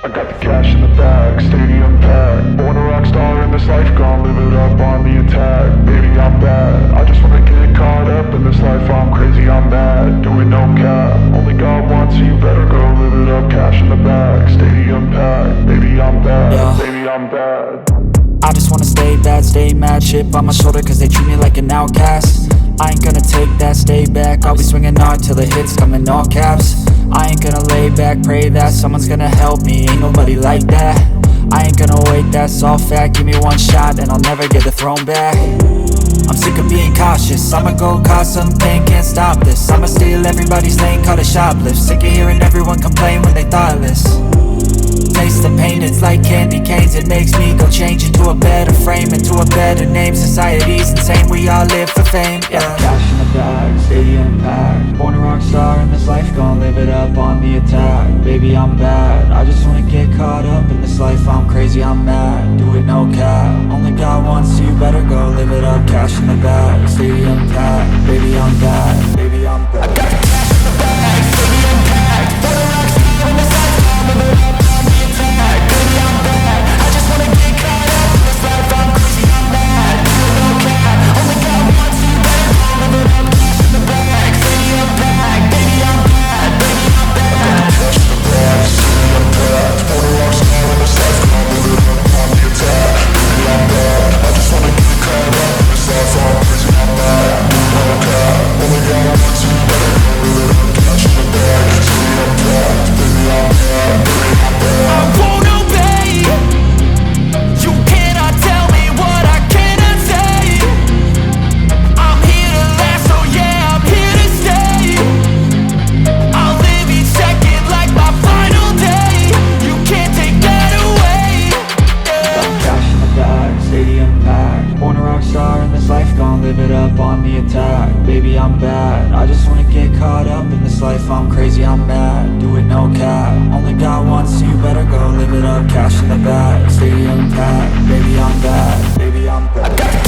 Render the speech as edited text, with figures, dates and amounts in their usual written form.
I got the cash in the bag, stadium packed. Born a rock star in this life, gon' live it up on the attack. Baby, I'm bad, I just wanna get caught up in this life. I'm crazy, I'm mad, doing no cap. Only God wants, so you better go live it up. Cash in the bag, stadium packed. Baby, I'm bad, yeah. Baby, I'm bad. I just wanna stay bad, stay mad. Chip on my shoulder cause they treat me like an outcast. I ain't gonna take that, stay back. I'll be swinging hard till the hits come in all caps. I ain't gonna lay back, pray that someone's gonna help me. Ain't nobody like that. I ain't gonna wait, that's all fact. Give me one shot and I'll never get the throne back. I'm sick of being cautious, I'ma go cause some pain, can't stop this. I'ma steal everybody's lane, call it shoplift. Sick of hearing everyone complain when they thoughtless. Taste the pain, it's like candy canes. It makes me go change into a better frame, into a better name. Society's insane, we all live for fame, yeah. Cash in the bag, stadium packed. Born a rock star in this life, gon' live it up on the attack. Baby, I'm bad, I just wanna get caught up in this life. I'm crazy, I'm mad, do it no cap. Only God wants, so you better go live it up. Cash in the bag, stadium packed. Baby, I'm bad, baby, I'm bad. I got the cash in the bag, stadium packed. Born a rock star in this life, gon' live it up. Baby, I'm bad, I just wanna get caught up in this life. I'm crazy, I'm mad, do it no cap. Only God wants, so you better go live it up. Cash in the bag, stadium packed. Baby, I'm bad, baby, I'm bad. Cash in the bag, stadium packed. Born a rock star in this life, gon' live it up on the attack. Baby, I'm bad, I just wanna get caught up in this life. I'm crazy, I'm mad, do it no cap. Only God wants, so you better go live it up. Cash in the bag, stadium packed. Baby, I'm bad, baby, I'm bad. I won't obey. You cannot tell me what I cannot say. I'm here to last, so yeah, I'm here to stay. I'll live each second like my final day. You can't take that away, yeah. Cash in the bag, stadium packed. Born a rock star in this life, gon' live it up on the attack. Baby, I'm bad, I just wanna get caught up in this life. I'm crazy, I'm mad, do it no cap. Only God wants, so you better go live it up. Cash in the bag, stadium packed. Baby, I'm bad, baby, I'm bad.